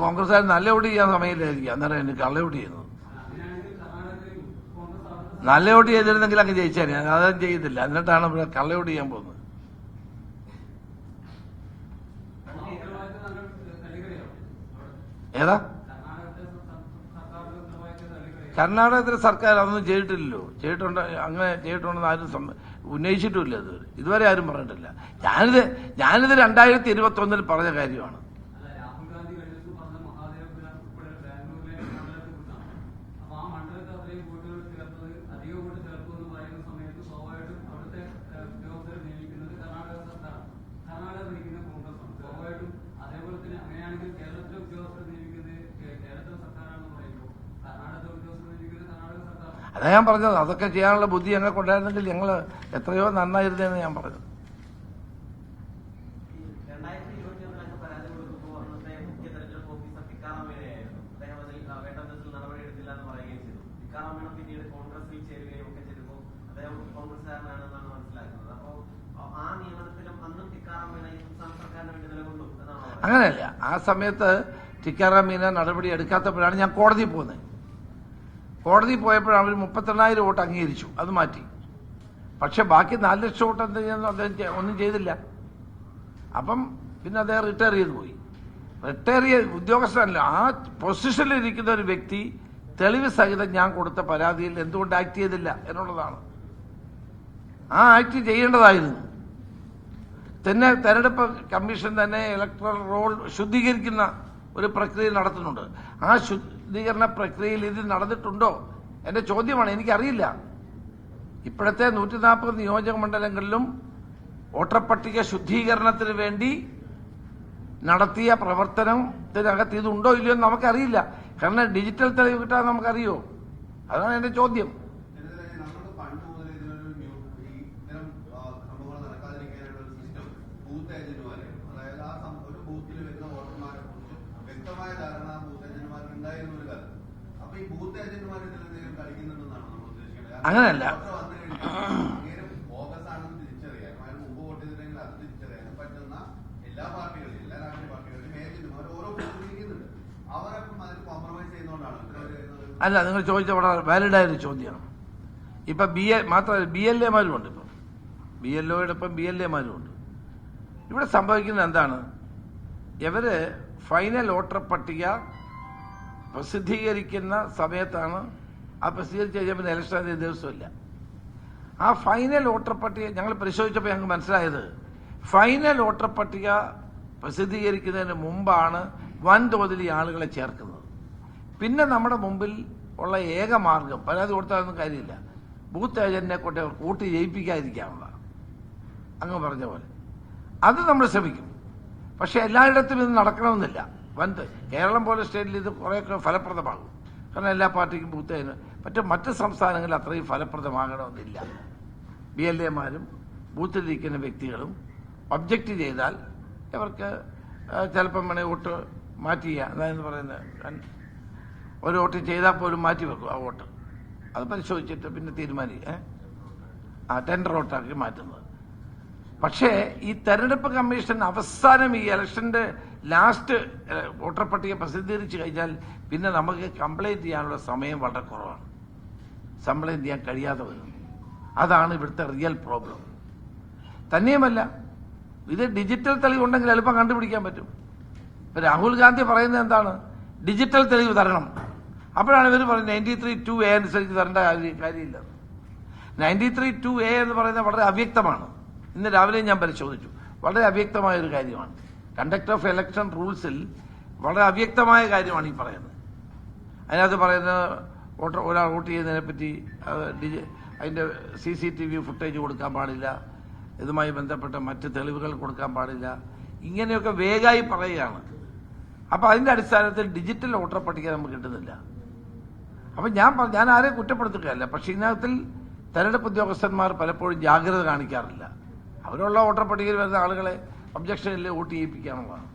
കോൺഗ്രസ്സുകാർ നല്ല വോട്ട് ചെയ്യാൻ സമയമില്ലായിരിക്കും, അന്നേരം എനിക്ക് കള്ള വോട്ട് ചെയ്യുന്നത്. നല്ല വോട്ട് ചെയ്തിരുന്നെങ്കിൽ അങ്ങ് ജയിച്ചാൽ അതൊന്നും ചെയ്യുന്നില്ല, എന്നിട്ടാണ് ഇവിടെ കള്ള വോട്ട് ചെയ്യാൻ പോകുന്നത്. ഏതാ കർണാടകത്തിലെ സർക്കാർ അതൊന്നും ചെയ്തിട്ടില്ലല്ലോ. അങ്ങനെ ചെയ്തിട്ടുണ്ടെന്ന് ആരും ഉന്നയിച്ചിട്ടുമില്ല. ഇതുവരെ ആരും പറഞ്ഞിട്ടില്ല. ഞാനിത് 2021 പറഞ്ഞ കാര്യമാണ്. അതാ ഞാൻ പറഞ്ഞത്, അതൊക്കെ ചെയ്യാനുള്ള ബുദ്ധി ഞങ്ങൾക്ക് ഉണ്ടായിരുന്നെങ്കിൽ ഞങ്ങൾ എത്രയോ നന്നായിരുന്നേന്ന് ഞാൻ പറഞ്ഞത്. അങ്ങനെയല്ല, ആ സമയത്ത് ടിക്കാറാം മീന നടപടി എടുക്കാത്തപ്പോഴാണ് ഞാൻ കോടതിയിൽ പോകുന്നത്. കോടതി പോയപ്പോഴാണ് അവർ 32,000 വോട്ട് അംഗീകരിച്ചു, അത് മാറ്റി. പക്ഷെ ബാക്കി 4 ലക്ഷം വോട്ട് എന്ത് ചെയ്യുന്നു, അദ്ദേഹം ഒന്നും ചെയ്തില്ല. അപ്പം പിന്നെ അദ്ദേഹം റിട്ടയർ ചെയ്ത് പോയി. റിട്ടയർ ചെയ്ത ഉദ്യോഗസ്ഥനല്ല, ആ പൊസിഷനിൽ ഇരിക്കുന്ന ഒരു വ്യക്തി തെളിവ് സഹിതം ഞാൻ കൊടുത്ത പരാതിയിൽ എന്തുകൊണ്ട് ആക്ട് ചെയ്തില്ല എന്നുള്ളതാണ്. ആ ആക്ട് ചെയ്യേണ്ടതായിരുന്നു. തന്നെ തെരഞ്ഞെടുപ്പ് കമ്മീഷൻ തന്നെ ഇലക്ട്രൽ റോൾ ശുദ്ധീകരിക്കുന്ന ഒരു പ്രക്രിയ നടത്തുന്നുണ്ട്. ആ ശുദ്ധീകരണ പ്രക്രിയയിൽ ഇത് നടന്നിട്ടുണ്ടോ എന്റെ ചോദ്യമാണ്. എനിക്കറിയില്ല. ഇപ്പോഴത്തെ 140 നിയോജക മണ്ഡലങ്ങളിലും വോട്ടർ പട്ടിക ശുദ്ധീകരണത്തിന് വേണ്ടി നടത്തിയ പ്രവർത്തനത്തിനകത്ത് ഇതുണ്ടോ ഇല്ലയോ എന്ന് നമുക്കറിയില്ല. കാരണം ഡിജിറ്റൽ തെളിവ് കിട്ടാൻ നമുക്കറിയോ? അതാണ് എന്റെ ചോദ്യം. അങ്ങനെയല്ല, അല്ല, നിങ്ങൾ ചോദിച്ച വളരെ വാലിഡായൊരു ചോദ്യമാണ്. ഇപ്പൊ മാത്രമല്ല BLA മാരും ഉണ്ട്. ഇപ്പം BLOയോടൊപ്പം BLA മാരും ഉണ്ട്. ഇവിടെ സംഭവിക്കുന്നത് എന്താണ്? ഇവര് ഫൈനൽ വോട്ടർ പട്ടിക പ്രസിദ്ധീകരിക്കുന്ന സമയത്താണ്, ആ പ്രസിദ്ധീകരിച്ച് കഴിഞ്ഞാൽ പിന്നെ ഇലക്ഷൻ ദിവസമില്ല. ആ ഫൈനൽ വോട്ടർ പട്ടിക ഞങ്ങൾ പരിശോധിച്ചപ്പോൾ ഞങ്ങൾക്ക് മനസ്സിലായത്, ഫൈനൽ വോട്ടർ പട്ടിക പ്രസിദ്ധീകരിക്കുന്നതിന് മുമ്പാണ് വൻതോതിൽ ഈ ആളുകളെ ചേർക്കുന്നത്. പിന്നെ നമ്മുടെ മുമ്പിൽ ഉള്ള ഏക മാർഗം, പരാതി കൊടുത്താലൊന്നും കാര്യമില്ല, ബൂത്ത് ഏജന്റിനെ കൊണ്ട് കൂട്ടി ജയിപ്പിക്കാതിരിക്കാനുള്ള, അങ്ങ് പറഞ്ഞ പോലെ അത് നമ്മൾ ശ്രമിക്കും. പക്ഷെ എല്ലായിടത്തും ഇത് നടക്കണമെന്നില്ല. കേരളം പോലെ സ്റ്റേറ്റിൽ ഇത് കുറേയൊക്കെ ഫലപ്രദമാകും. കാരണം എല്ലാ പാർട്ടിക്കും ബൂത്ത് ഏജന്റ്, മറ്റ് സംസ്ഥാനങ്ങളിൽ അത്രയും ഫലപ്രദമാകണമെന്നില്ല. BLA മാരും ബൂത്തിലിരിക്കുന്ന വ്യക്തികളും ഒബ്ജക്റ്റ് ചെയ്താൽ ഇവർക്ക് ചിലപ്പം വേണേൽ വോട്ട് മാറ്റി ചെയ്യാം. അതായത് പറയുന്നത്, ഒരു വോട്ട് ചെയ്താൽ പോലും മാറ്റി വെക്കും ആ വോട്ട്. അത് പരിശോധിച്ചിട്ട് പിന്നെ തീരുമാനിക്കും ടെൻഡർ വോട്ടാക്കി മാറ്റുന്നത്. പക്ഷേ ഈ തെരഞ്ഞെടുപ്പ് കമ്മീഷൻ അവസാനം ഈ ഇലക്ഷന്റെ ലാസ്റ്റ് വോട്ടർ പട്ടിക പ്രസിദ്ധീകരിച്ചു കഴിഞ്ഞാൽ പിന്നെ നമുക്ക് കംപ്ലൈന്റ് ചെയ്യാനുള്ള സമയം വളരെ കുറവാണ്. കംപ്ലൈന്റ് ചെയ്യാൻ കഴിയാതെ വരും. അതാണ് ഇവിടുത്തെ റിയൽ പ്രോബ്ലം. തന്നെയുമല്ല, ഇത് ഡിജിറ്റൽ തെളിവുണ്ടെങ്കിൽ എളുപ്പം കണ്ടുപിടിക്കാൻ പറ്റും. ഇപ്പൊ രാഹുൽ ഗാന്ധി പറയുന്നത് എന്താണ്? ഡിജിറ്റൽ തെളിവ് തരണം. അപ്പോഴാണ് ഇവർ പറയുന്നത് 93(2)A അനുസരിച്ച് തരേണ്ട കാര്യമില്ല. 93(2)A എന്ന് പറയുന്നത് വളരെ അവ്യക്തമാണ്. ഇന്ന് രാവിലെ ഞാൻ പരിശോധിച്ചു, വളരെ അവ്യക്തമായ ഒരു കാര്യമാണ്. കണ്ടക്ട് ഓഫ് ഇലക്ഷൻ റൂൾസിൽ വളരെ അവ്യക്തമായ കാര്യമാണ് ഈ പറയുന്നത്. അതിനകത്ത് പറയുന്നത് ഒരാൾ വോട്ട് ചെയ്യുന്നതിനെ പറ്റി അതിന്റെ CCTV ഫുട്ടേജ് കൊടുക്കാൻ പാടില്ല, ഇതുമായി ബന്ധപ്പെട്ട മറ്റ് തെളിവുകൾ കൊടുക്കാൻ പാടില്ല, ഇങ്ങനെയൊക്കെ വേഗമായി പറയുകയാണ്. അപ്പൊ അതിന്റെ അടിസ്ഥാനത്തിൽ ഡിജിറ്റൽ വോട്ടർ പട്ടിക നമുക്ക് കിട്ടുന്നില്ല. അപ്പൊ ഞാൻ ആരെയും കുറ്റപ്പെടുത്തുകയല്ല, പക്ഷെ ഇതിനകത്തിൽ തെരഞ്ഞെടുപ്പ് ഉദ്യോഗസ്ഥന്മാർ പലപ്പോഴും ജാഗ്രത കാണിക്കാറില്ല. അവരുള്ള വോട്ടർ പട്ടികയിൽ വരുന്ന ആളുകളെ ഒബ്ജക്ഷനിൽ വോട്ട് ചെയ്യിപ്പിക്കാനുള്ളതാണ്.